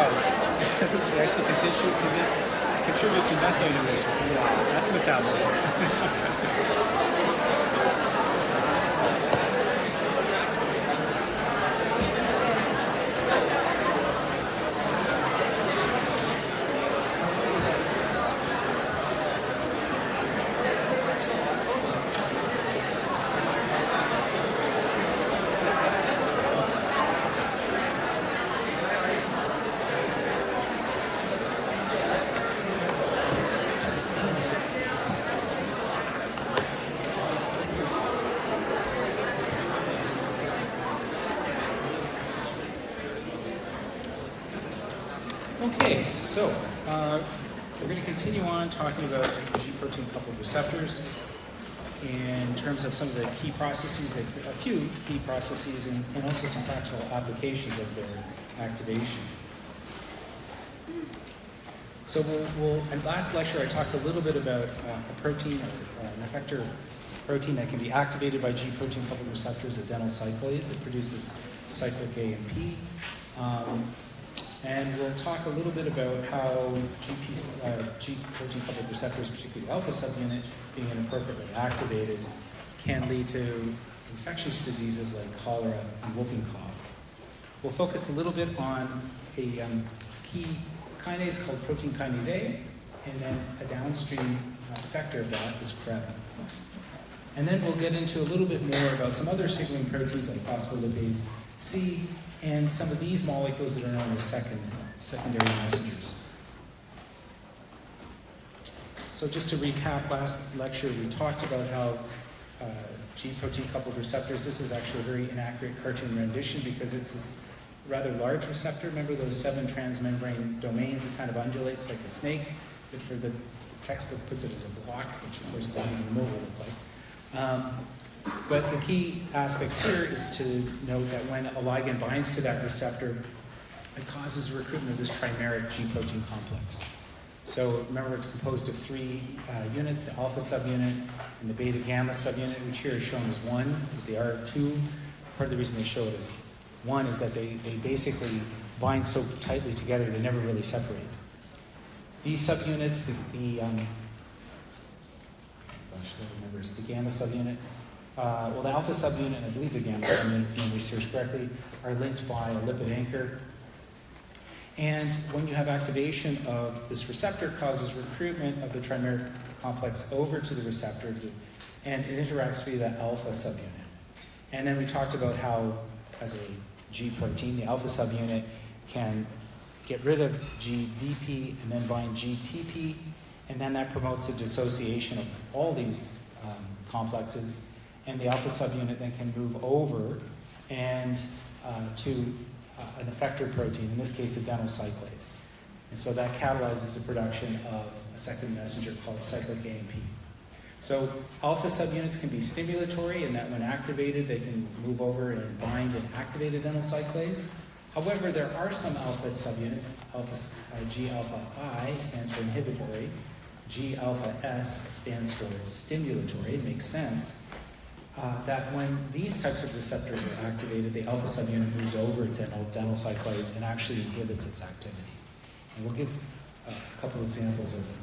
does. It actually contribute to methane emissions. That's metabolism. Okay, so we're going to continue on talking about G protein coupled receptors in terms of some of the key processes, a few key processes, and also some practical applications of their activation. So in last lecture I talked a little bit about a protein, or an effector protein that can be activated by G protein coupled receptors, adenyl cyclase. It produces cyclic AMP. And we'll talk a little bit about how G protein coupled receptors, particularly alpha subunit, being inappropriately activated, can lead to infectious diseases like cholera and whooping cough. We'll focus a little bit on a key kinase called protein kinase A, and then a downstream effector of that is CREB. And then we'll get into a little bit more about some other signaling proteins like phospholipase C, and some of these molecules that are known as secondary messengers. So just to recap, last lecture we talked about how G protein coupled receptors, this is actually a very inaccurate cartoon rendition because it's this rather large receptor. Remember those 7 transmembrane domains? It kind of undulates like a snake, but for the textbook puts it as a block, which of course doesn't even know what it look like. But the key aspect here is to note that when a ligand binds to that receptor, it causes the recruitment of this trimeric G protein complex. So remember, it's composed of 3 units, the alpha subunit and the beta gamma subunit, which here is shown as 1. They are 2. Part of the reason they show it as 1 is that they basically bind so tightly together they never really separate. These subunits, the gamma subunit, the alpha subunit and I believe the gamma subunit, if I research correctly, are linked by a lipid anchor. And when you have activation of this receptor, it causes recruitment of the trimeric complex over to the receptor, and it interacts via the alpha subunit. And then we talked about how, as a G protein, the alpha subunit can get rid of GDP and then bind GTP, and then that promotes a dissociation of all these complexes. And the alpha subunit then can move over and to an effector protein, in this case adenyl cyclase. And so that catalyzes the production of a second messenger called cyclic AMP. So alpha subunits can be stimulatory in that when activated they can move over and bind and activate adenyl cyclase. However, there are some alpha subunits. G alpha I stands for inhibitory. G alpha S stands for stimulatory. It makes sense. That when these types of receptors are activated, the alpha subunit moves over to adenyl cyclase and actually inhibits its activity. And we'll give a couple examples of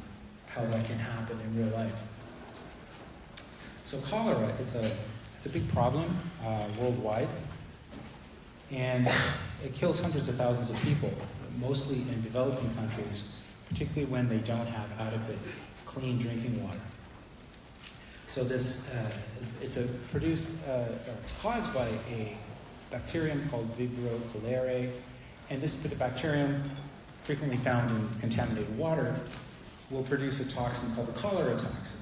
how that can happen in real life. So cholera, it's a big problem worldwide, and it kills hundreds of thousands of people, mostly in developing countries, particularly when they don't have adequate clean drinking water. So this, it's caused by a bacterium called Vibrio cholerae, and this bacterium, frequently found in contaminated water, will produce a toxin called the cholera toxin.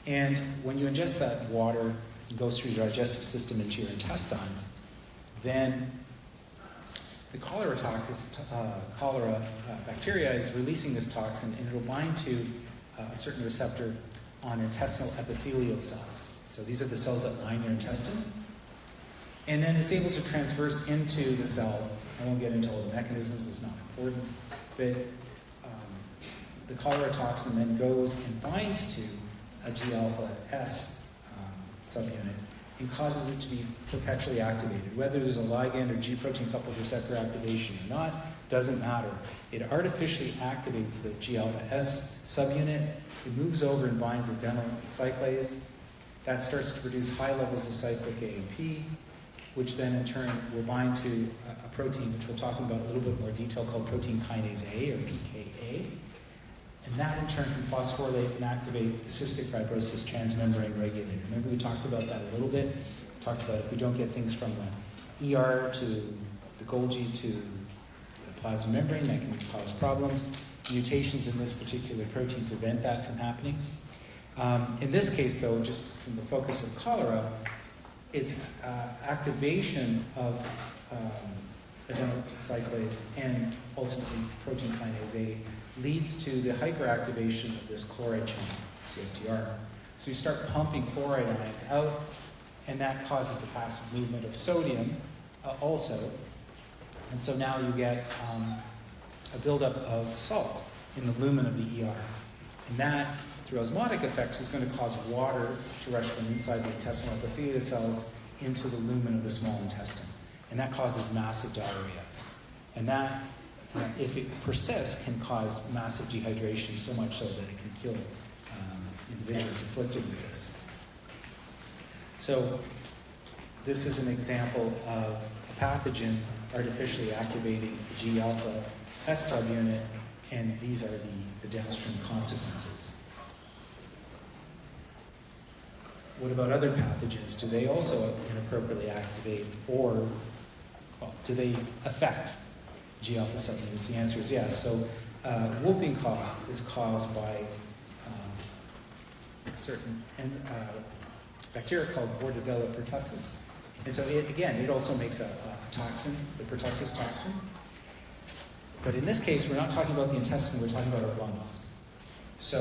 And when you ingest that water, it goes through your digestive system into your intestines, then the cholera bacteria is releasing this toxin, and it'll bind to a certain receptor on intestinal epithelial cells. So these are the cells that line your intestine. And then it's able to transverse into the cell. I won't get into all the mechanisms, it's not important. But the cholera toxin then goes and binds to a G alpha S subunit and causes it to be perpetually activated. Whether there's a ligand or G protein coupled receptor activation or not, doesn't matter. It artificially activates the G alpha S subunit. It moves over and binds adenyl cyclase. That starts to produce high levels of cyclic AMP, which then in turn will bind to a protein, which we'll talk about in a little bit more detail, called protein kinase A, or PKA. And that in turn can phosphorylate and activate the cystic fibrosis transmembrane regulator. Remember we talked about that a little bit? We talked about if we don't get things from the ER to the Golgi to the plasma membrane, that can cause problems. Mutations in this particular protein prevent that from happening. In this case, though, just from the focus of cholera, it's activation of adenyl cyclase and ultimately protein kinase A leads to the hyperactivation of this chloride channel, CFTR. So you start pumping chloride ions out, and that causes the passive movement of sodium also. And so now you get a buildup of salt in the lumen of the ER. And that, through osmotic effects, is going to cause water to rush from inside the intestinal epithelial cells into the lumen of the small intestine. And that causes massive diarrhea. And that, if it persists, can cause massive dehydration, so much so that it can kill individuals afflicted with this. So this is an example of a pathogen artificially activating the G alpha S subunit, and these are the downstream consequences. What about other pathogens? Do they also inappropriately activate, or do they affect G alpha subunits? The answer is yes. So whooping cough is caused by a certain bacteria called Bordetella pertussis. And so it also makes a toxin, the pertussis toxin. But in this case, we're not talking about the intestine, we're talking about our lungs. So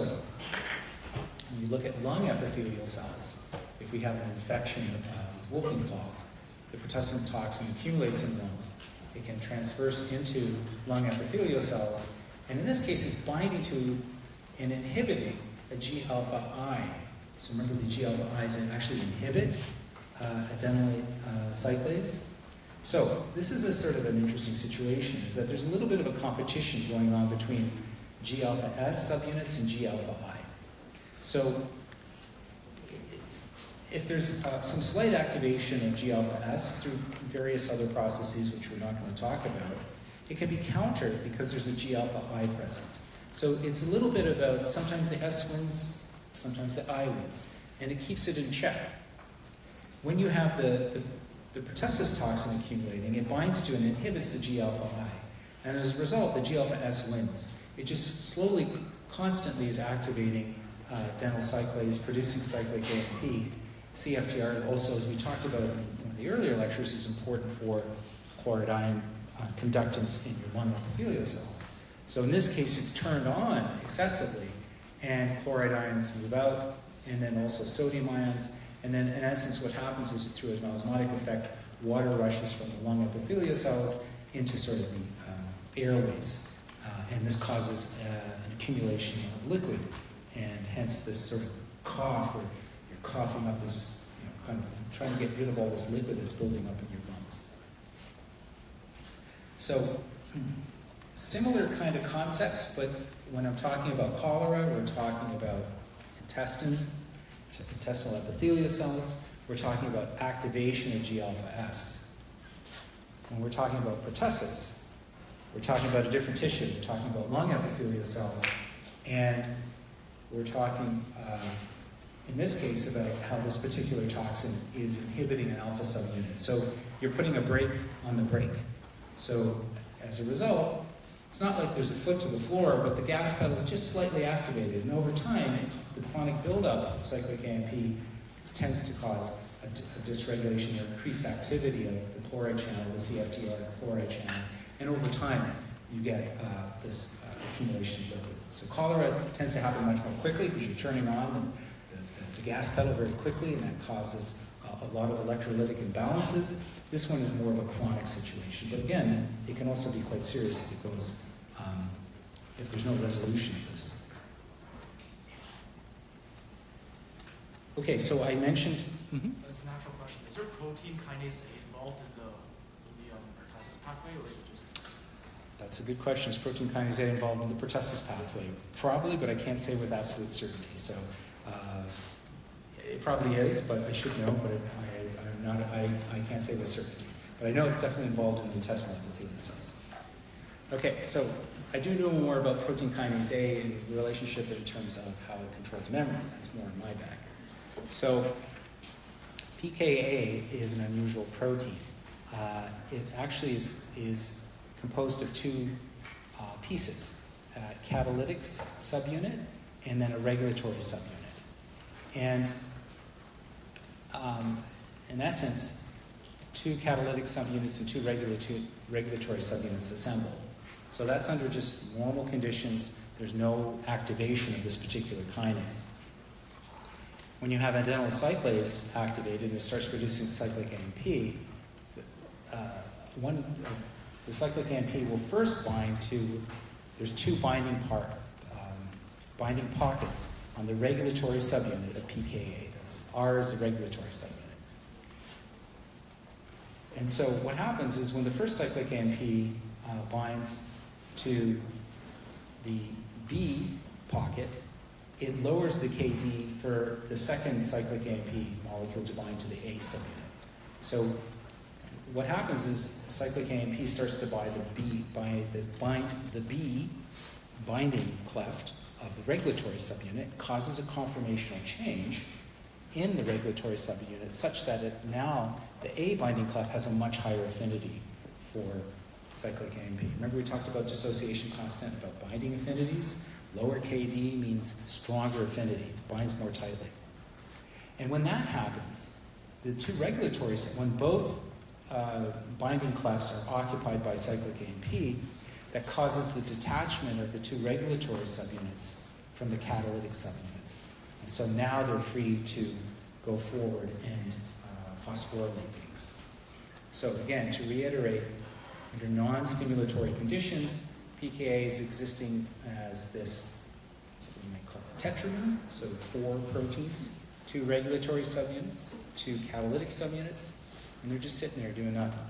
when you look at lung epithelial cells, if we have an infection with whooping cough, the pertussin toxin accumulates in lungs. It can transverse into lung epithelial cells, and in this case, it's binding to and inhibiting a G alpha I. So remember, the G alpha I's actually inhibit adenyl cyclase. So this is a sort of an interesting situation, is that there's a little bit of a competition going on between G alpha S subunits and G alpha I. So if there's some slight activation of G alpha S through various other processes, which we're not going to talk about, it can be countered because there's a G alpha I present. So it's a little bit about sometimes the S wins, sometimes the I wins, and it keeps it in check. When you have the pertussis toxin accumulating, it binds to and inhibits the G alpha I. And as a result, the G alpha S wins. It just slowly, constantly is activating adenyl cyclase, producing cyclic AMP. CFTR also, as we talked about in one of the earlier lectures, is important for chloride ion conductance in your lung epithelial cells. So in this case, it's turned on excessively, and chloride ions move out, and then also sodium ions. And then, in essence, what happens is through an osmotic effect, water rushes from the lung epithelial cells into sort of the airways. And this causes an accumulation of liquid, and hence this sort of cough where you're coughing up this, kind of trying to get rid of all this liquid that's building up in your lungs. So, similar kind of concepts, but when I'm talking about cholera, we're talking about intestines, intestinal epithelial cells. We're talking about activation of G alpha S. When we're talking about pertussis, we're talking about a different tissue. We're talking about lung epithelial cells, and we're talking, in this case, about how this particular toxin is inhibiting an alpha subunit. So you're putting a brake on the brake. So as a result, it's not like there's a foot to the floor, but the gas pedal is just slightly activated. And over time, the chronic buildup of cyclic AMP tends to cause a dysregulation or increased activity of the chloride channel, the CFTR chloride channel. And over time, you get this accumulation of liquid. So cholera tends to happen much more quickly because you're turning on the gas pedal very quickly, and that causes a lot of electrolytic imbalances. This one is more of a chronic situation. But again, it can also be quite serious if it goes, if there's no resolution of this. Okay, so I mentioned It's a natural question. Is there protein kinase A involved in the pertussis pathway, or is it just? That's a good question. Is protein kinase A involved in the pertussis pathway? Probably, but I can't say with absolute certainty. So it probably is, but I should know, but I can't say with certainty. But I know it's definitely involved in the intestinal epithelial cells. Okay, so I do know more about protein kinase A and the relationship in terms of how it controls memory. That's more in my bag. So pKa is an unusual protein. It actually is composed of two pieces, catalytic subunit and then a regulatory subunit. And in essence, two catalytic subunits and two regulatory subunits assemble. So that's under just normal conditions. There's no activation of this particular kinase. When you have adenyl cyclase activated and it starts producing cyclic AMP, the cyclic AMP will first bind to, there's two binding pockets on the regulatory subunit of pKa. That's R is the regulatory subunit. And so what happens is when the first cyclic AMP binds to the B pocket, it lowers the KD for the second cyclic AMP molecule to bind to the A subunit. So what happens is cyclic AMP starts to bind the B binding cleft of the regulatory subunit, causes a conformational change in the regulatory subunit such that now the A binding cleft has a much higher affinity for cyclic AMP. Remember we talked about dissociation constant, about binding affinities? Lower KD means stronger affinity, binds more tightly. And when that happens, the two regulatory, when both binding clefts are occupied by cyclic AMP, that causes the detachment of the two regulatory subunits from the catalytic subunits. And so now they're free to go forward and phosphorylate things. So again, to reiterate, under non-stimulatory conditions, pKa is existing as this, what you might call a tetramer, so 4 proteins, 2 regulatory subunits, 2 catalytic subunits, and they're just sitting there doing nothing.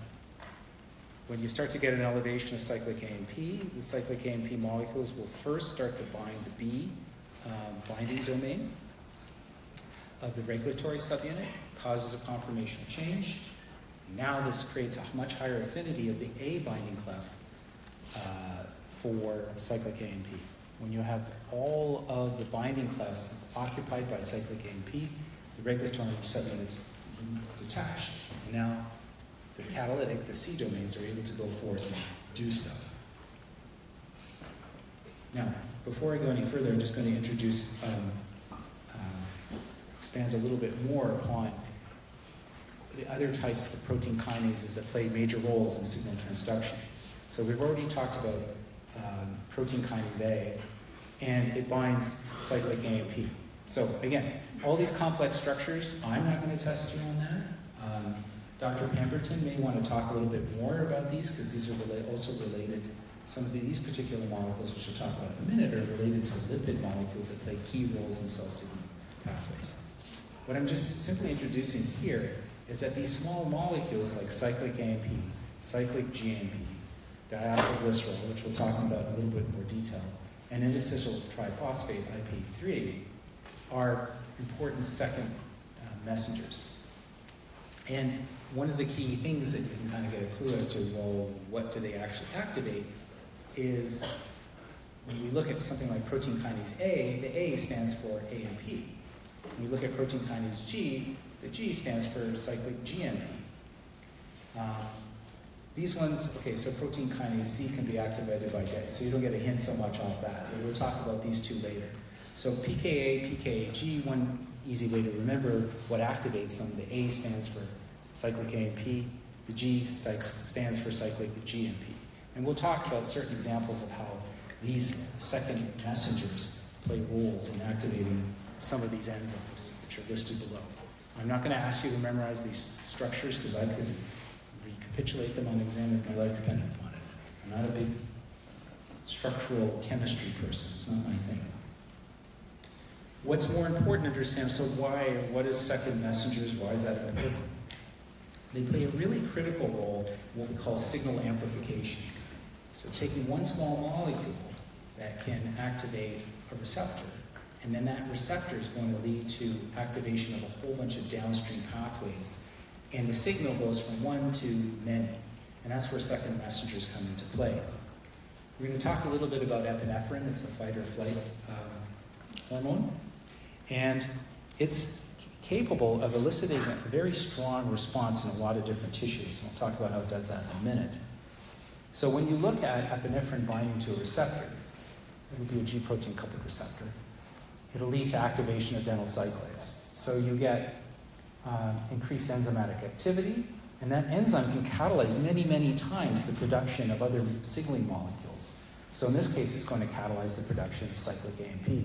When you start to get an elevation of cyclic AMP, the cyclic AMP molecules will first start to bind the B binding domain of the regulatory subunit, causes a conformational change. Now this creates a much higher affinity of the A binding cleft for cyclic AMP. When you have all of the binding clefts occupied by cyclic AMP, the regulatory subunits detach. And now the catalytic, the C domains, are able to go forward and do stuff. Now, before I go any further, I'm just going to introduce, expand a little bit more upon the other types of protein kinases that play major roles in signal transduction. So we've already talked about protein kinase A, and it binds cyclic AMP. So again, all these complex structures, I'm not going to test you on that. Dr. Pemberton may want to talk a little bit more about these because these are also related. Some of these particular molecules, which we'll talk about in a minute, are related to lipid molecules that play key roles in cell signal pathways. What I'm just simply introducing here is that these small molecules like cyclic AMP, cyclic GMP, diacylglycerol, which we'll talk about in a little bit more detail, and interstitial triphosphate, IP3, are important second messengers. And one of the key things that you can kind of get a clue as to, well, what do they actually activate, is when we look at something like protein kinase A, the A stands for AMP. When we look at protein kinase G, the G stands for cyclic GMP. These ones, okay, so protein kinase C can be activated by day, so you don't get a hint so much off that. We'll talk about these two later. So pKa, pKag, one easy way to remember what activates them, the A stands for cyclic AMP, the G stands for cyclic GMP. And we'll talk about certain examples of how these second messengers play roles in activating some of these enzymes, which are listed below. I'm not going to ask you to memorize these structures because I could recapitulate them on exam if my life depended upon it. I'm not a big structural chemistry person. It's not my thing. What's more important to understand, so what is second messengers, why is that important? They play a really critical role in what we call signal amplification. So taking one small molecule that can activate a receptor, and then that receptor is going to lead to activation of a whole bunch of downstream pathways, and the signal goes from one to many, and that's where second messengers come into play. We're going to talk a little bit about epinephrine. It's a fight or flight hormone, and it's capable of eliciting a very strong response in a lot of different tissues. We'll talk about how it does that in a minute. So when you look at epinephrine binding to a receptor, it would be a G protein coupled receptor. It'll lead to activation of adenyl cyclase. So you get increased enzymatic activity, and that enzyme can catalyze many, many times the production of other signaling molecules. So in this case, it's going to catalyze the production of cyclic AMP.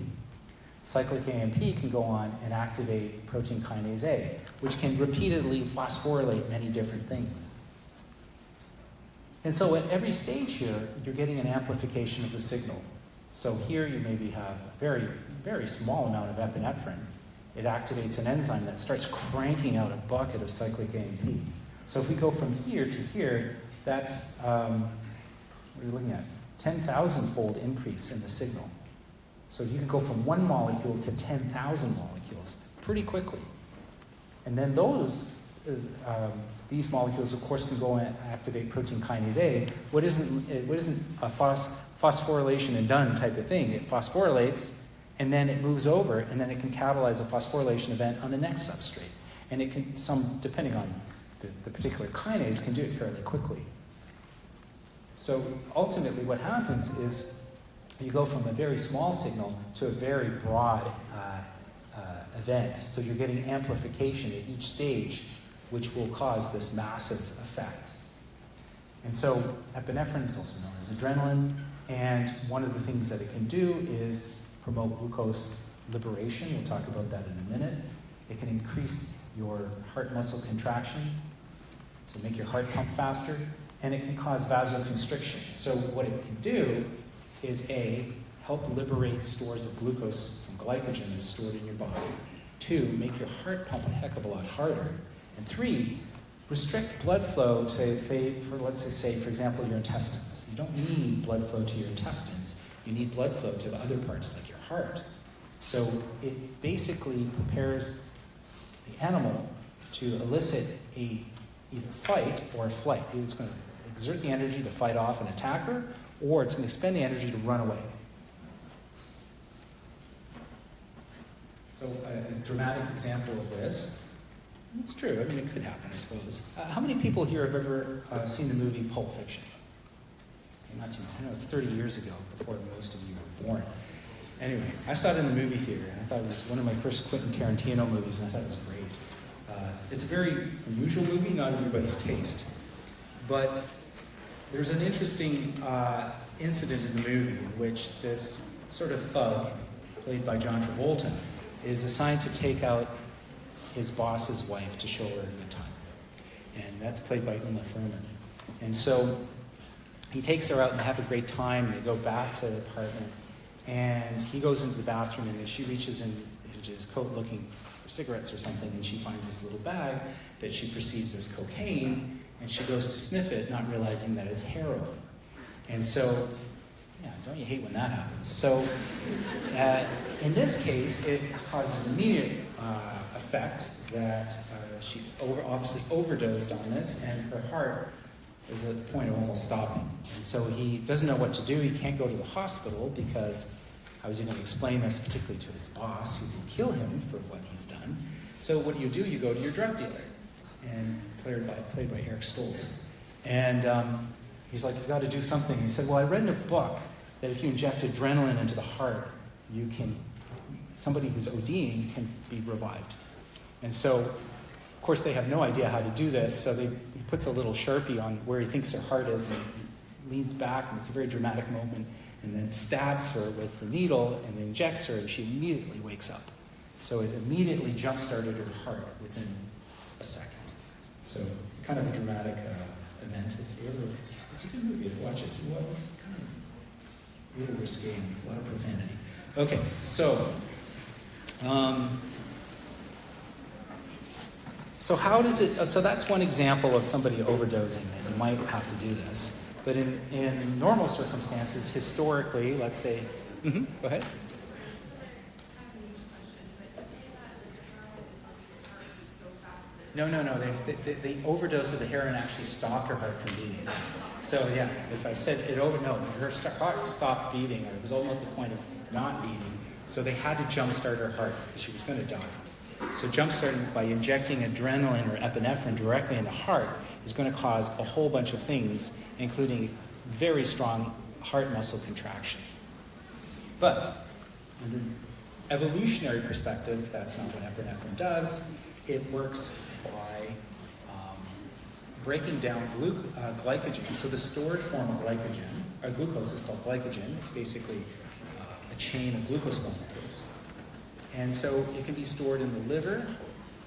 Cyclic AMP can go on and activate protein kinase A, which can repeatedly phosphorylate many different things. And so at every stage here, you're getting an amplification of the signal. So here you maybe have a very, very small amount of epinephrine. It activates an enzyme that starts cranking out a bucket of cyclic AMP. So if we go from here to here, that's, what are you looking at? 10,000-fold increase in the signal. So you can go from one molecule to 10,000 molecules pretty quickly. And then these molecules, of course, can go and activate protein kinase A. What isn't a phosphorylation and done type of thing? It phosphorylates, and then it moves over, and then it can catalyze a phosphorylation event on the next substrate. And it can, depending on the particular kinase, can do it fairly quickly. So ultimately what happens is you go from a very small signal to a very broad event. So you're getting amplification at each stage, which will cause this massive effect. And so epinephrine is also known as adrenaline, and one of the things that it can do is promote glucose liberation. We'll talk about that in a minute. It can increase your heart muscle contraction, so make your heart pump faster, and it can cause vasoconstriction. So what it can do is A, help liberate stores of glucose from glycogen that's stored in your body. 2, make your heart pump a heck of a lot harder. And 3, restrict blood flow to, let's say, for example, your intestines. You don't need blood flow to your intestines. You need blood flow to the other parts, like your heart. So it basically prepares the animal to elicit either fight or flight. It's going to exert the energy to fight off an attacker, or it's going to expend the energy to run away. So a dramatic example of this, it's true, I mean it could happen, I suppose. How many people here have ever seen the movie Pulp Fiction? Okay, not too much. I know it's 30 years ago, before most of you were born. Anyway, I saw it in the movie theater, and I thought it was one of my first Quentin Tarantino movies, and I thought it was great. It's a very unusual movie, not everybody's taste. But there's an interesting incident in the movie in which this sort of thug, played by John Travolta, is assigned to take out his boss's wife to show her a good time. And that's played by Uma Thurman. And so he takes her out and they have a great time, and they go back to the apartment, and he goes into the bathroom, and she reaches into his coat looking for cigarettes or something, and she finds this little bag that she perceives as cocaine, and she goes to sniff it, not realizing that it's heroin. And so, yeah, don't you hate when that happens? So, in this case, it causes an immediate effect that she obviously overdosed on this, and her heart is at the point of almost stopping. And so he doesn't know what to do. He can't go to the hospital because how is he going to explain this, particularly to his boss, who will kill him for what he's done? So what do? You go to your drug dealer, and played by Eric Stoltz. And he's like, you got to do something. He said, well, I read in a book that if you inject adrenaline into the heart, somebody who's ODing can be revived. And so, of course, they have no idea how to do this, so he puts a little Sharpie on where he thinks her heart is, and he leans back, and it's a very dramatic moment, and then stabs her with the needle and injects her, and she immediately wakes up. So it immediately jump-started her heart within a second. So kind of a dramatic event. It's a good movie to watch it. It was kind of really risque, a lot of profanity. Okay, so So how does it, so that's one example of somebody overdosing that you might have to do this. But in normal circumstances, historically, let's say, go ahead. No. The overdose of the heroin actually stopped her heart from beating. So yeah, if I said it over, no, her heart stopped beating. It was almost at the point of not beating. So they had to jumpstart her heart because she was going to die. So jumpstarting by injecting adrenaline or epinephrine directly in the heart is going to cause a whole bunch of things, including very strong heart muscle contraction. But under evolutionary perspective, that's not what epinephrine does. It works by breaking down glycogen. So the stored form of glycogen, glucose is called glycogen. It's basically a chain of glucose molecules. And so it can be stored in the liver,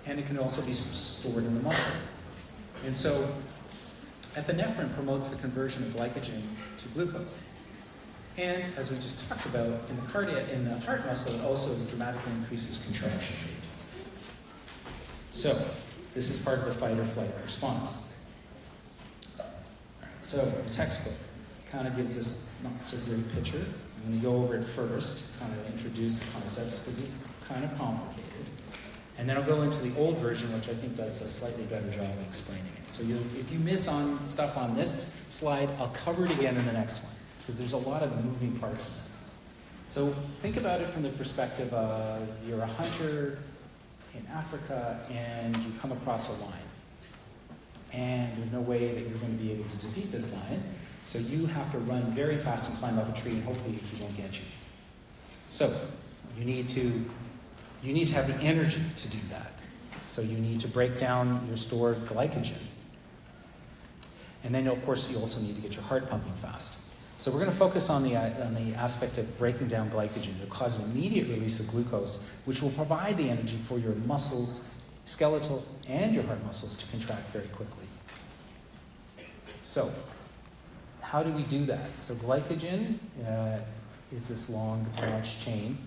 and it can also be stored in the muscle. And so epinephrine promotes the conversion of glycogen to glucose. And as we just talked about, in the heart muscle, it also dramatically increases contraction rate. So this is part of the fight or flight response. All right, so the textbook kind of gives this not so great picture. I'm going to go over it first, kind of introduce the concepts because it's kind of complicated. And then I'll go into the old version, which I think does a slightly better job of explaining it. So if you miss on stuff on this slide, I'll cover it again in the next one because there's a lot of moving parts in this. So think about it from the perspective of you're a hunter in Africa and you come across a lion. And there's no way that you're going to be able to defeat this lion. So you have to run very fast and climb up a tree, and hopefully he won't get you. So you need to have the energy to do that. So you need to break down your stored glycogen. And then, of course, you also need to get your heart pumping fast. So we're going to focus on the aspect of breaking down glycogen to cause an immediate release of glucose, which will provide the energy for your muscles, skeletal, and your heart muscles to contract very quickly. So how do we do that? So glycogen is this long branched chain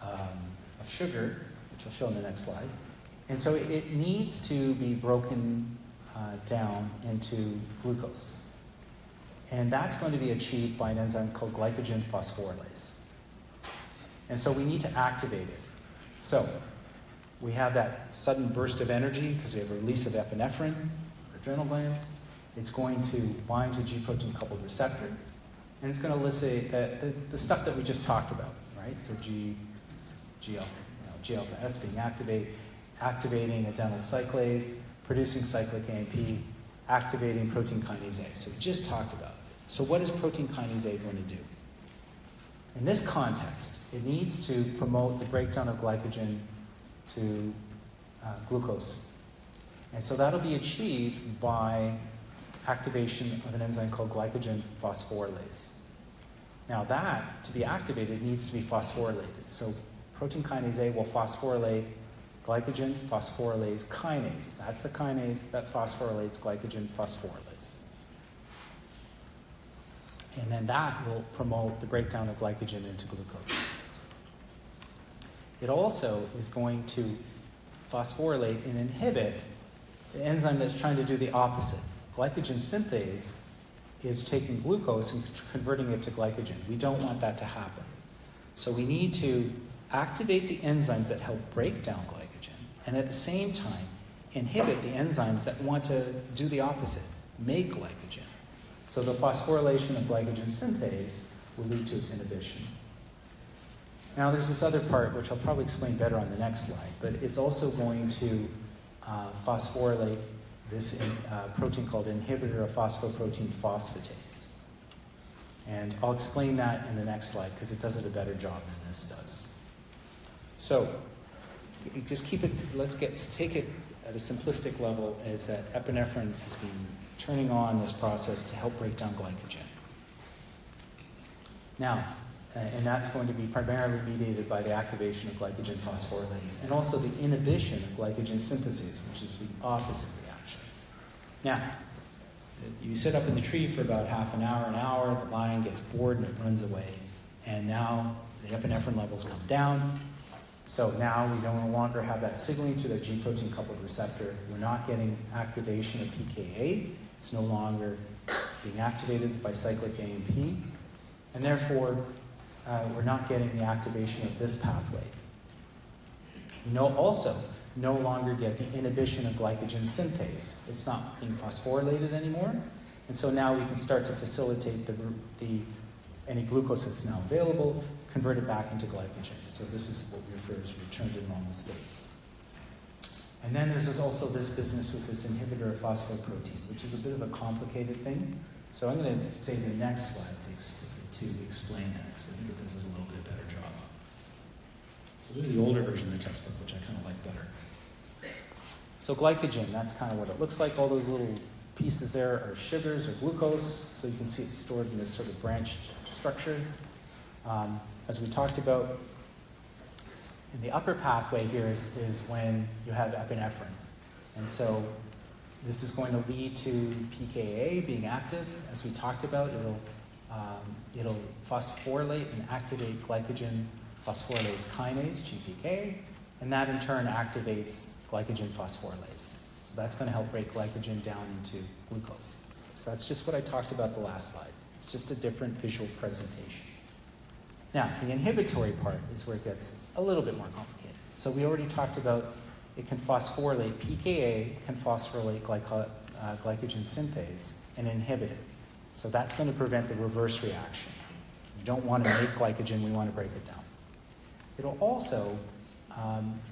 of sugar, which I'll show in the next slide. And so it needs to be broken down into glucose. And that's going to be achieved by an enzyme called glycogen phosphorylase. And so we need to activate it. So we have that sudden burst of energy because we have a release of epinephrine, adrenal glands. It's going to bind to G protein coupled receptor. And it's going to elicit the stuff that we just talked about, right? So G-alpha-S being activating adenyl cyclase, producing cyclic AMP, activating protein kinase A. So we just talked about it. So what is protein kinase A going to do? In this context, it needs to promote the breakdown of glycogen to glucose. And so that'll be achieved by activation of an enzyme called glycogen phosphorylase. Now that, to be activated, needs to be phosphorylated. So protein kinase A will phosphorylate glycogen phosphorylase kinase. That's the kinase that phosphorylates glycogen phosphorylase. And then that will promote the breakdown of glycogen into glucose. It also is going to phosphorylate and inhibit the enzyme that's trying to do the opposite. Glycogen synthase is taking glucose and converting it to glycogen. We don't want that to happen. So we need to activate the enzymes that help break down glycogen, and at the same time, inhibit the enzymes that want to do the opposite, make glycogen. So the phosphorylation of glycogen synthase will lead to its inhibition. Now there's this other part, which I'll probably explain better on the next slide, but it's also going to phosphorylate this protein called inhibitor of phosphoprotein phosphatase. And I'll explain that in the next slide because it does it a better job than this does. So just keep it, take it at a simplistic level, is that epinephrine has been turning on this process to help break down glycogen. Now, and that's going to be primarily mediated by the activation of glycogen phosphorylase and also the inhibition of glycogen synthesis, which is the opposite reaction. Now, you sit up in the tree for about half an hour, the lion gets bored and it runs away, and now the epinephrine levels come down, So now we no longer have that signaling through that G protein coupled receptor. We're not getting activation of PKA. It's no longer being activated by cyclic AMP. And therefore, we're not getting the activation of this pathway. We also no longer get the inhibition of glycogen synthase. It's not being phosphorylated anymore. And so now we can start to facilitate any glucose that's now available, convert it back into glycogen. So this is what we refer as return to normal state. And then there's also this business with this inhibitor of phosphoprotein, which is a bit of a complicated thing. So I'm going to say the next slide to explain that, because I think it does a little bit better job. So this is the older version of the textbook, which I kind of like better. So glycogen, that's kind of what it looks like. All those little pieces there are sugars or glucose. So you can see it's stored in this sort of branched structure. As we talked about, in the upper pathway here is when you have epinephrine. And so this is going to lead to PKA being active. As we talked about, it'll phosphorylate and activate glycogen phosphorylase kinase, GPK, and that in turn activates glycogen phosphorylase. So that's going to help break glycogen down into glucose. So that's just what I talked about the last slide. It's just a different visual presentation. Now, the inhibitory part is where it gets a little bit more complicated. So we already talked about it can phosphorylate PKA, can phosphorylate glycogen synthase and inhibit it. So that's going to prevent the reverse reaction. We don't want to make glycogen, we want to break it down. It'll also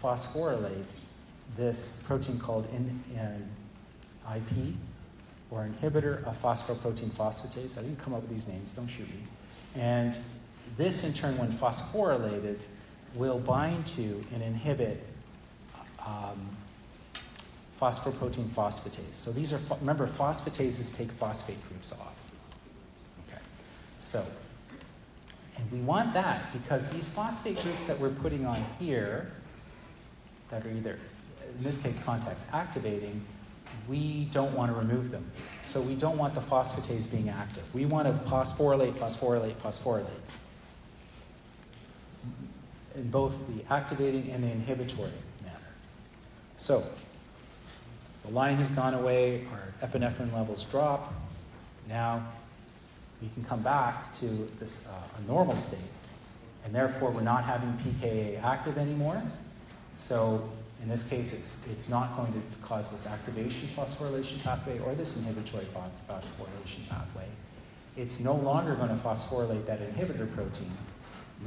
phosphorylate this protein called IP, or inhibitor of phosphoprotein phosphatase. I didn't come up with these names, don't shoot me. And this, in turn, when phosphorylated, will bind to and inhibit phosphoprotein phosphatase. So these are, remember, phosphatases take phosphate groups off. Okay. So, and we want that because these phosphate groups that we're putting on here, that are either, in this case, context activating, we don't want to remove them. So we don't want the phosphatase being active. We want to phosphorylate, phosphorylate, phosphorylate, in both the activating and the inhibitory manner. So the line has gone away, our epinephrine levels drop. Now we can come back to this a normal state, and therefore we're not having PKA active anymore. So in this case, it's not going to cause this activation phosphorylation pathway or this inhibitory phosphorylation pathway. It's no longer going to phosphorylate that inhibitor protein.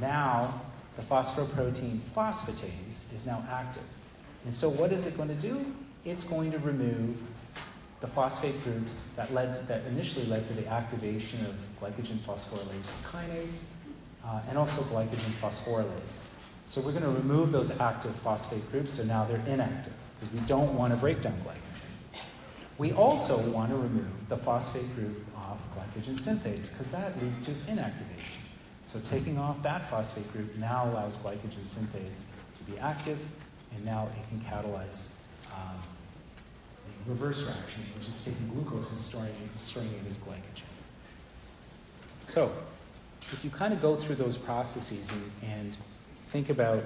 Now the phosphoprotein phosphatase is now active. And so what is it going to do? It's going to remove the phosphate groups that initially led to the activation of glycogen phosphorylase kinase and also glycogen phosphorylase. So we're going to remove those active phosphate groups, so now they're inactive, because we don't want to break down glycogen. We also want to remove the phosphate group off glycogen synthase, because that leads to its inactivation. So taking off that phosphate group now allows glycogen synthase to be active, and now it can catalyze the reverse reaction, which is taking glucose and storing it as glycogen. So if you kind of go through those processes and think about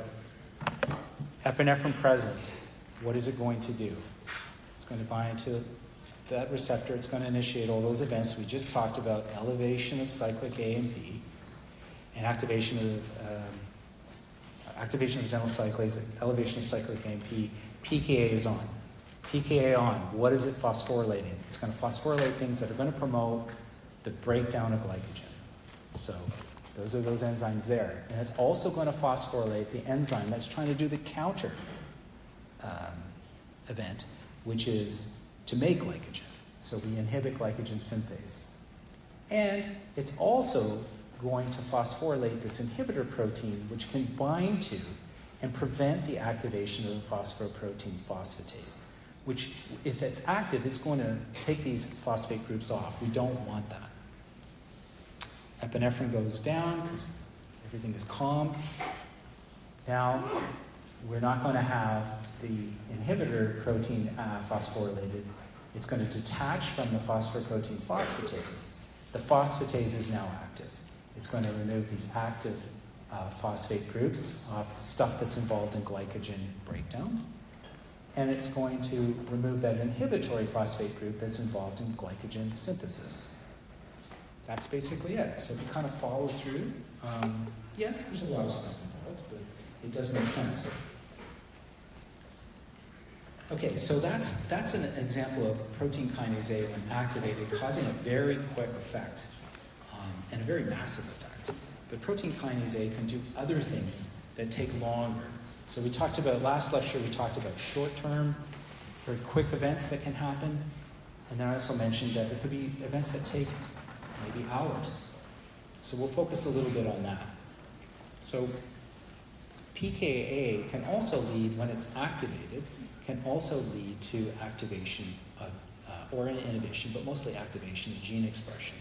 epinephrine present, what is it going to do? It's going to bind to that receptor. It's going to initiate all those events we just talked about, elevation of cyclic AMP and activation of adenylcyclase, elevation of cyclic AMP. PKA is on. PKA on. What is it phosphorylating? It's going to phosphorylate things that are going to promote the breakdown of glycogen. So those are those enzymes there. And it's also going to phosphorylate the enzyme that's trying to do the counter event, which is to make glycogen. So we inhibit glycogen synthase. And it's also going to phosphorylate this inhibitor protein, which can bind to and prevent the activation of the phosphoprotein phosphatase, which, if it's active, it's going to take these phosphate groups off. We don't want that. Epinephrine goes down because everything is calm. Now, we're not going to have the inhibitor protein phosphorylated. It's going to detach from the phosphoprotein phosphatase. The phosphatase is now active. It's going to remove these active phosphate groups, stuff that's involved in glycogen breakdown. And it's going to remove that inhibitory phosphate group that's involved in glycogen synthesis. That's basically it. So if you kind of follow through, yes, there's a lot of stuff involved, but it does make sense. Okay, so that's an example of protein kinase A when activated, causing a very quick effect, and a very massive effect. But protein kinase A can do other things that take longer. So we talked about, last lecture, we talked about short-term, very quick events that can happen. And then I also mentioned that there could be events that take maybe hours. So we'll focus a little bit on that. So pKa can also lead, when it's activated, can also lead to activation of, or an inhibition, but mostly activation of gene expression.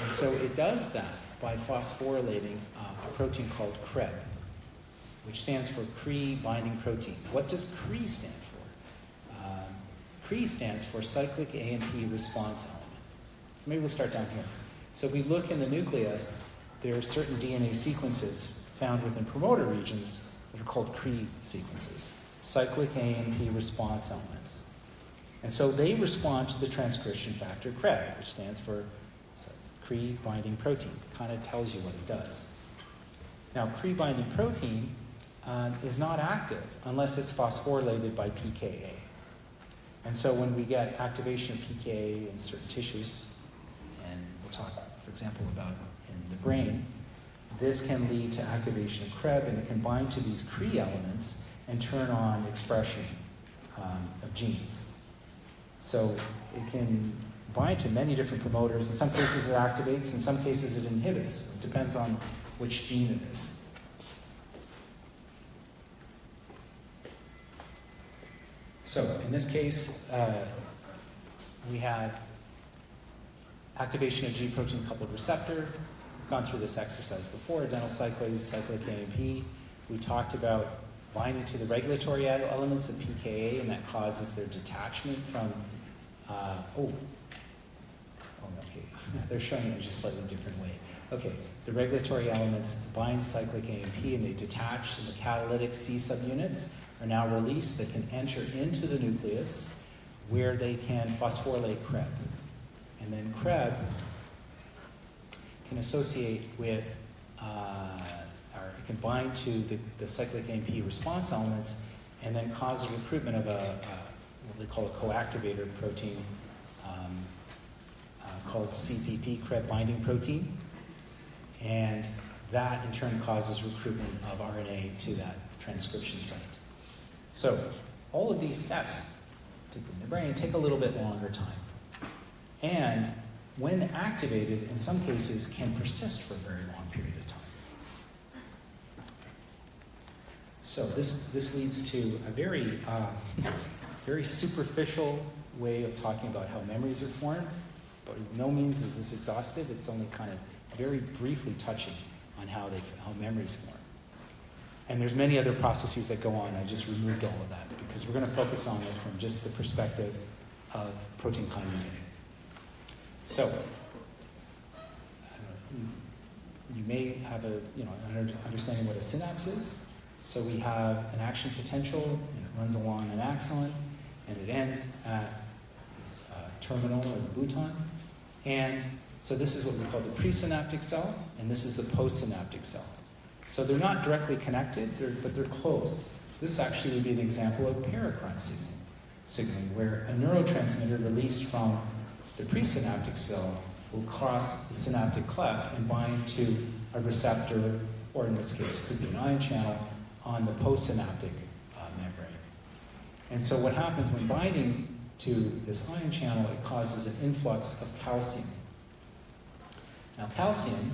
And so it does that by phosphorylating a protein called CREB, which stands for Cre binding protein. What does Cre stand for? Cre stands for cyclic AMP response element. So maybe we'll start down here. So if we look in the nucleus, there are certain DNA sequences found within promoter regions that are called Cre sequences, cyclic AMP response elements. And so they respond to the transcription factor CREB, which stands for Cre binding protein. It kind of tells you what it does. Now, Cre binding protein is not active unless it's phosphorylated by pKa. And so when we get activation of pKa in certain tissues, and we'll talk, for example, about in the brain, this can lead to activation of CREB, and it can bind to these Cre elements and turn on expression of genes. So it can bind to many different promoters. In some cases it activates, in some cases it inhibits. It depends on which gene it is. So in this case, we have activation of G protein coupled receptor. We've gone through this exercise before, adenyl cyclase, cyclic AMP. We talked about binding to the regulatory elements of pKa, and that causes their detachment from, okay, they're showing it in just a slightly different way. Okay, the regulatory elements bind cyclic AMP and they detach, and the catalytic C subunits are now released that can enter into the nucleus where they can phosphorylate CREB. And then CREB can associate with, or it can bind to the cyclic AMP response elements and then cause the recruitment of what they call a coactivator protein called CPP, CREB binding protein. And that in turn causes recruitment of RNA to that transcription site. So all of these steps, particularly in the brain, take a little bit longer time. And when activated, in some cases, can persist for a very long period of time. So this leads to a very, very superficial way of talking about how memories are formed. But by no means is this exhaustive. It's only kind of very briefly touching on how memories form. And there's many other processes that go on. I just removed all of that because we're going to focus on it from just the perspective of protein kinase A. So, you may have an understanding what a synapse is. So we have an action potential, and it runs along an axon, and it ends at this terminal or the bouton. And so this is what we call the presynaptic cell, and this is the postsynaptic cell. So they're not directly connected, but they're close. This actually would be an example of paracrine signaling, where a neurotransmitter released from the presynaptic cell will cross the synaptic cleft and bind to a receptor, or in this case, it could be an ion channel, on the postsynaptic membrane. And so what happens when binding to this ion channel, it causes an influx of calcium. Now, calcium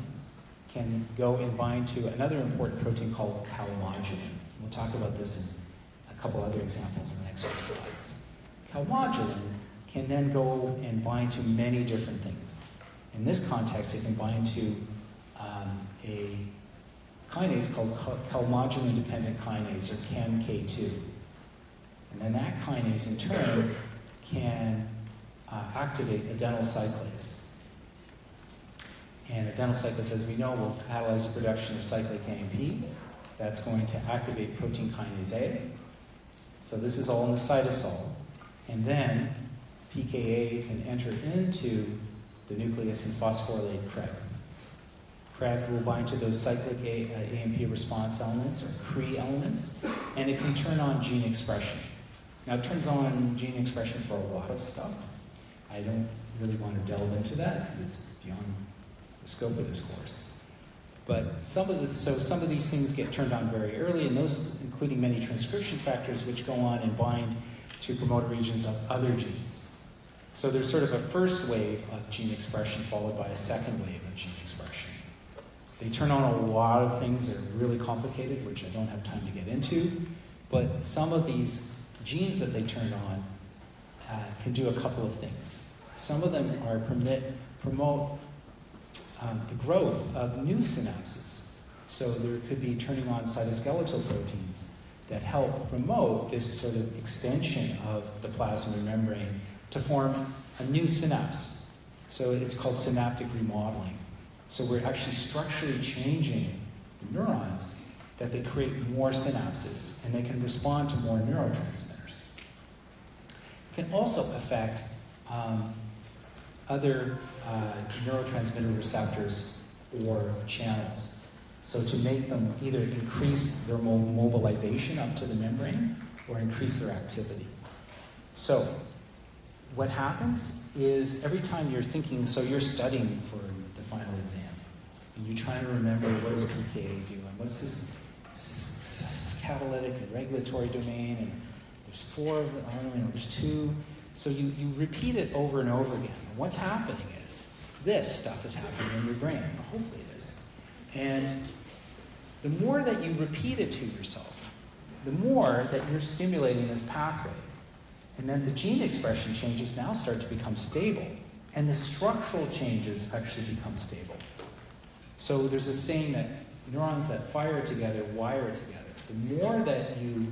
can go and bind to another important protein called calmodulin. We'll talk about this in a couple other examples in the next few slides. Calmodulin can then go and bind to many different things. In this context, it can bind to a kinase called calmodulin-dependent kinase, or CAMK2. And then that kinase, in turn, can activate adenyl cyclase. And adenylocyclates, as we know, will catalyze the production of cyclic AMP. That's going to activate protein kinase A. So this is all in the cytosol. And then pKa can enter into the nucleus and phosphorylate CREB. CREB will bind to those cyclic AMP response elements, or CRE elements, and it can turn on gene expression. Now, it turns on gene expression for a lot of stuff. I don't really want to delve into that because it's beyond the scope of this course. But some of these things get turned on very early, and those including many transcription factors which go on and bind to promoter regions of other genes. So there's sort of a first wave of gene expression followed by a second wave of gene expression. They turn on a lot of things that are really complicated, which I don't have time to get into, but some of these genes that they turn on can do a couple of things. Some of them are promote the growth of new synapses. So there could be turning on cytoskeletal proteins that help promote this sort of extension of the plasma membrane to form a new synapse. So it's called synaptic remodeling. So we're actually structurally changing the neurons that they create more synapses, and they can respond to more neurotransmitters. It can also affect other neurotransmitter receptors or channels. So to make them either increase their mobilization up to the membrane or increase their activity. So what happens is every time you're thinking, so you're studying for the final exam, and you try to remember what does pKa do, and what's this catalytic and regulatory domain, and there's 4 of them, I don't know, there's 2. So you repeat it over and over again. And what's happening is this stuff is happening in your brain, or hopefully it is. And the more that you repeat it to yourself, the more that you're stimulating this pathway. And then the gene expression changes now start to become stable, and the structural changes actually become stable. So there's a saying that neurons that fire together wire together. The more that you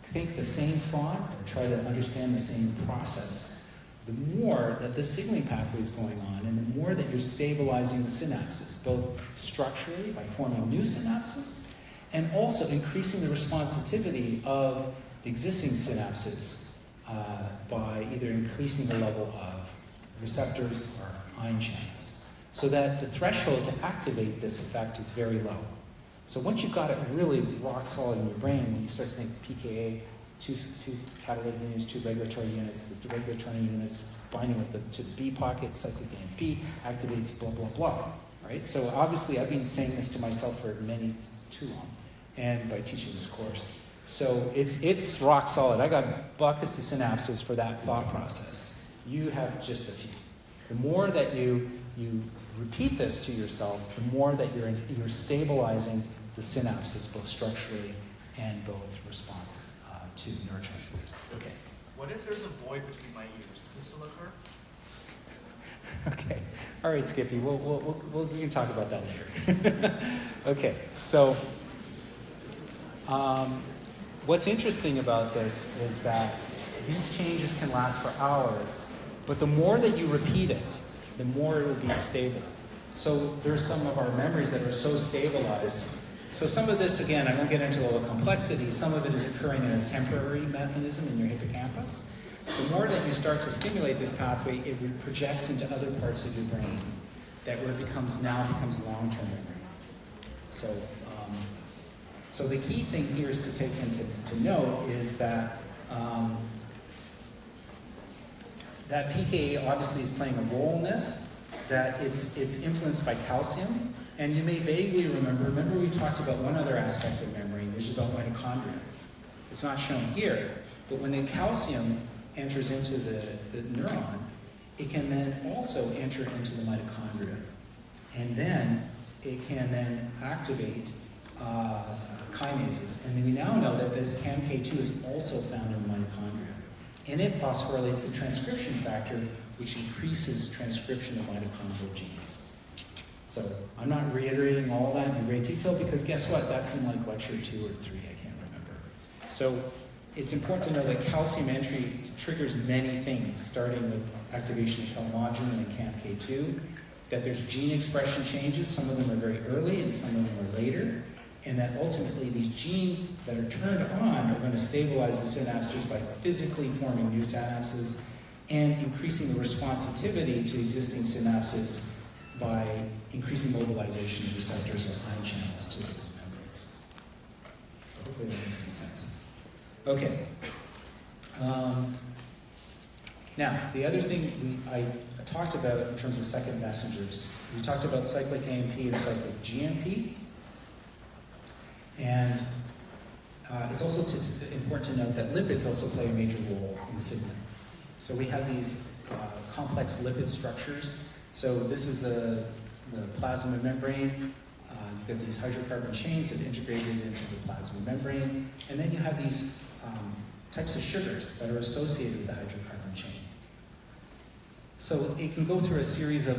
think the same thought or try to understand the same process, the more that the signaling pathway is going on, and the more that you're stabilizing the synapses, both structurally by forming new synapses, and also increasing the responsitivity of the existing synapses by either increasing the level of receptors or ion channels, so that the threshold to activate this effect is very low. So once you've got it really rock solid in your brain, when you start to think pKa, 2 catalytic units, 2 regulatory units, the regulatory units binding with to the B pocket, cyclic AMP, activates blah, blah, blah, right? So obviously I've been saying this to myself for too long, and by teaching this course. So it's rock solid. I got buckets of synapses for that thought process. You have just a few. The more that you repeat this to yourself, the more that you're stabilizing the synapses, both structurally and both response to neurotransmitters. Okay. What if there's a void between my ears? Does this still occur? Okay. All right, Skippy. We can talk about that later. Okay. So, what's interesting about this is that these changes can last for hours, but the more that you repeat it, the more it will be stable. So there's some of our memories that are so stabilized. So some of this, again, I won't get into all the complexity, some of it is occurring in a temporary mechanism in your hippocampus. The more that you start to stimulate this pathway, it projects into other parts of your brain that where it becomes long-term memory. So the key thing here is to take to note is that that pKa obviously is playing a role in this, that it's influenced by calcium, and you may vaguely remember we talked about one other aspect of memory, which is about mitochondria. It's not shown here, but when the calcium enters into the neuron, it can then also enter into the mitochondria, and then it can then activate kinases. And we now know that this CAMK2 is also found in the mitochondria. And it phosphorylates the transcription factor, which increases transcription of mitochondrial genes. So I'm not reiterating all that in great detail because guess what? That's in like lecture 2 or 3, I can't remember. So it's important to know that calcium entry triggers many things, starting with activation of calmodulin and CAMK2, that there's gene expression changes. Some of them are very early and some of them are later. And that ultimately these genes that are turned on are going to stabilize the synapses by physically forming new synapses and increasing the responsivity to existing synapses by increasing mobilization of receptors or ion channels to those membranes. So hopefully that makes some sense. Okay. Now, the other thing I talked about in terms of second messengers, we talked about cyclic AMP and cyclic GMP. And it's also important to note that lipids also play a major role in signaling. So we have these complex lipid structures. So this is the plasma membrane. You've got these hydrocarbon chains that integrated into the plasma membrane. And then you have these types of sugars that are associated with the hydrocarbon chain. So it can go through a series of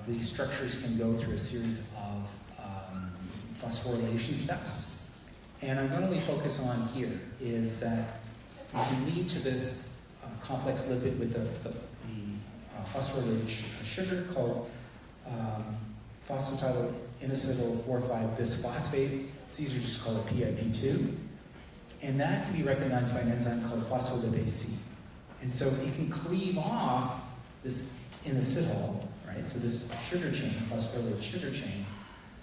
these structures can go through a series of phosphorylation steps. And I'm going to only focus on here is that you can lead to this complex lipid with the phosphorylated sugar called phosphatidylinositol 4,5-bisphosphate. These are just called PIP2. And that can be recognized by an enzyme called phospholipase C. And so it can cleave off this inositol, right? So this sugar chain, phosphorylated sugar chain,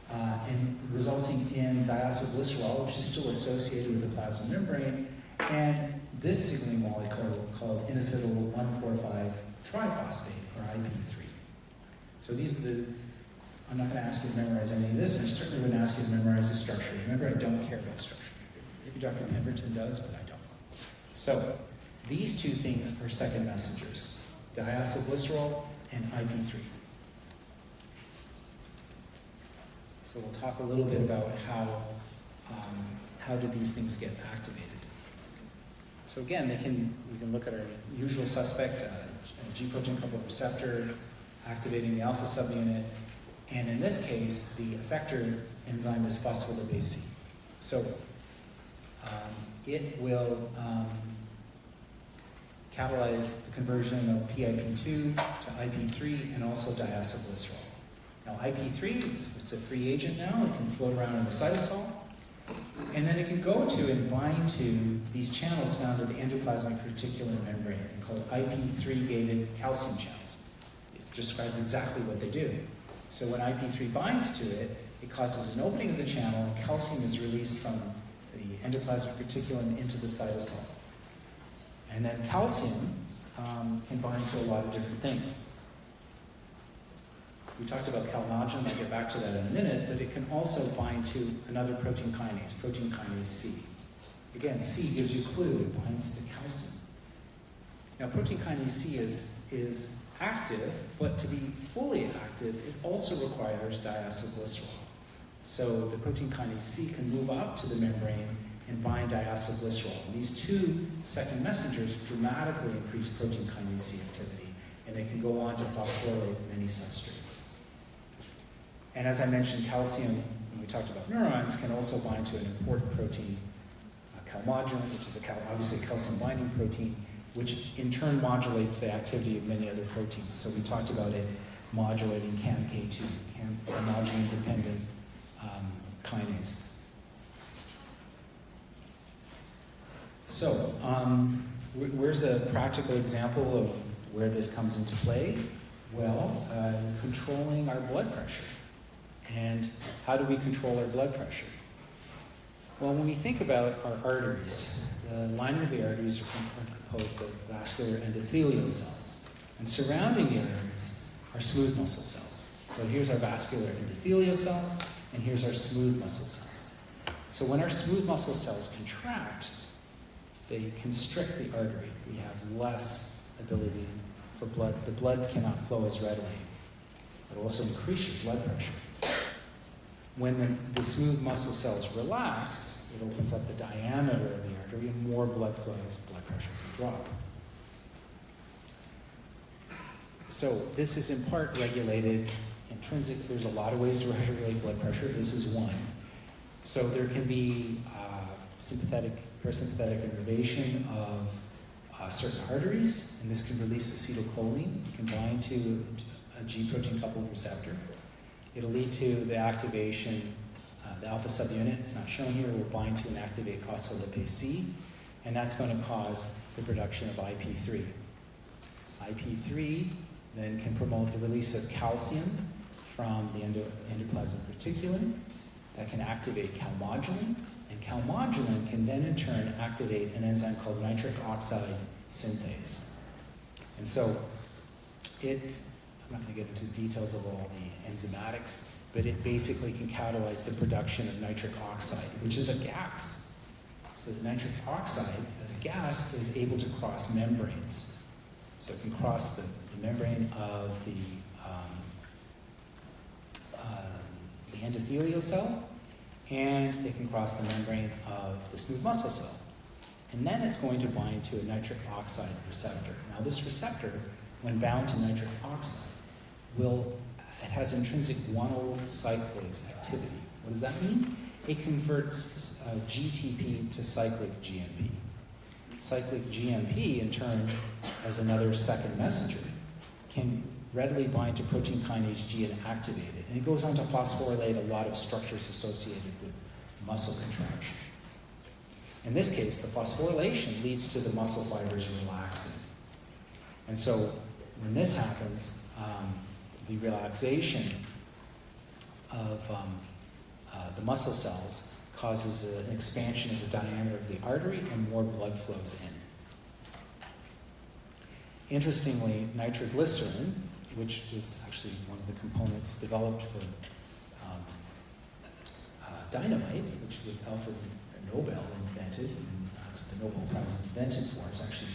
and resulting in diacylglycerol, which is still associated with the plasma membrane, and this signaling molecule called inositol 1,4,5-triphosphate, or IP3. So these are I'm not going to ask you to memorize any of this, and I certainly wouldn't ask you to memorize the structure. Remember, I don't care about structure. Maybe Dr. Pemberton does, but I don't. So these two things are second messengers, diacylglycerol and IP3. So we'll talk a little bit about how do these things get activated. So again, we can look at our usual suspect, a G protein-coupled receptor activating the alpha subunit, and in this case, the effector enzyme is phospholipase C. So it will catalyze the conversion of PIP2 to IP3 and also diacylglycerol. Now IP3, it's a free agent now. It can float around in the cytosol. And then it can go to and bind to these channels found in the endoplasmic reticulum membrane called IP3-gated calcium channels. It describes exactly what they do. So when IP3 binds to it, it causes an opening of the channel and calcium is released from the endoplasmic reticulum into the cytosol. And then calcium can bind to a lot of different things. We talked about calmodulin, I'll get back to that in a minute, but it can also bind to another protein kinase C. Again, C gives you a clue, it binds to calcium. Now, protein kinase C is active, but to be fully active, it also requires diacylglycerol. So the protein kinase C can move up to the membrane and bind diacylglycerol. And these two second messengers dramatically increase protein kinase C activity, and they can go on to phosphorylate many substrates. And as I mentioned, calcium, when we talked about neurons, can also bind to an important protein, calmodulin, which is obviously a calcium binding protein, which in turn modulates the activity of many other proteins. So we talked about it modulating CAMK2, calmodulin-dependent kinase. So where's a practical example of where this comes into play? Well, controlling our blood pressure. And how do we control our blood pressure? Well, when we think about our arteries, the lining of the arteries are composed of vascular endothelial cells. And surrounding the arteries are smooth muscle cells. So here's our vascular endothelial cells, and here's our smooth muscle cells. So when our smooth muscle cells contract, they constrict the artery. We have less ability for blood. The blood cannot flow as readily. It will also increase your blood pressure. When the smooth muscle cells relax, it opens up the diameter of the artery and more blood flows, blood pressure can drop. So this is in part regulated intrinsic. There's a lot of ways to regulate blood pressure. This is one. So there can be sympathetic, parasympathetic innervation of certain arteries, and this can release acetylcholine. It can bind to a G protein coupled receptor. It'll lead to the activation, the alpha subunit, it's not shown here, will bind to and activate phospholipase C, and that's going to cause the production of IP3. IP3 then can promote the release of calcium from the endoplasmic reticulum. That can activate calmodulin, and calmodulin can then in turn activate an enzyme called nitric oxide synthase. And so I'm not going to get into the details of all the enzymatics, but it basically can catalyze the production of nitric oxide, which is a gas. So the nitric oxide, as a gas, is able to cross membranes. So it can cross the membrane of the endothelial cell, and it can cross the membrane of the smooth muscle cell. And then it's going to bind to a nitric oxide receptor. Now this receptor, when bound to nitric oxide, it has intrinsic guanyl cyclase activity. What does that mean? It converts GTP to cyclic GMP. Cyclic GMP, in turn, as another second messenger, can readily bind to protein kinase G and activate it. And it goes on to phosphorylate a lot of structures associated with muscle contraction. In this case, the phosphorylation leads to the muscle fibers relaxing. And so when this happens, the relaxation of the muscle cells causes an expansion of the diameter of the artery and more blood flows in. Interestingly, nitroglycerin, which was actually one of the components developed for dynamite, which Alfred Nobel invented, and that's what the Nobel Prize is invented for. It's actually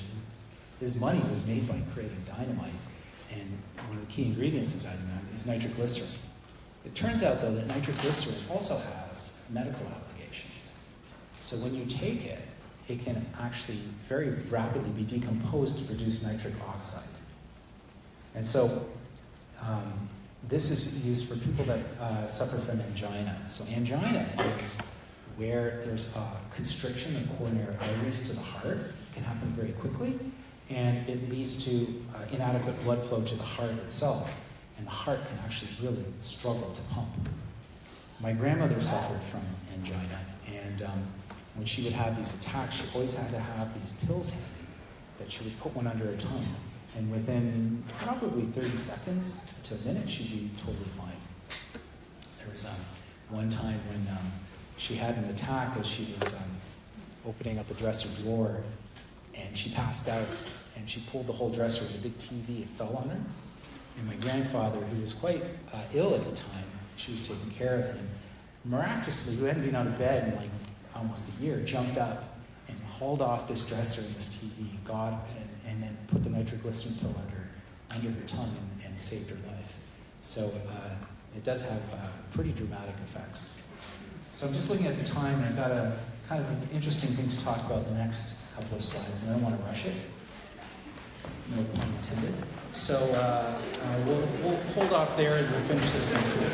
his money was made by creating dynamite, and one of the key ingredients of dynamite is nitroglycerin. It turns out, though, that nitroglycerin also has medical applications. So when you take it, it can actually very rapidly be decomposed to produce nitric oxide. And so this is used for people that suffer from angina. So angina is where there's a constriction of coronary arteries to the heart. It can happen very quickly, and it leads to inadequate blood flow to the heart itself, and the heart can actually really struggle to pump. My grandmother suffered from angina, and when she would have these attacks, she always had to have these pills handy that she would put one under her tongue, and within probably 30 seconds to a minute, she'd be totally fine. There was one time when she had an attack as she was opening up a dresser drawer, and she passed out, and she pulled the whole dresser with a big TV. It fell on her. And my grandfather, who was quite ill at the time, she was taking care of him, miraculously, who hadn't been out of bed in like almost a year, jumped up and hauled off this dresser and this TV, and then put the nitroglycerin pill under her tongue and saved her life. So it does have pretty dramatic effects. So I'm just looking at the time, and I've got a kind of an interesting thing to talk about the next couple of slides, and I don't want to rush it. No pun intended. So we'll hold off there, and we'll finish this next week.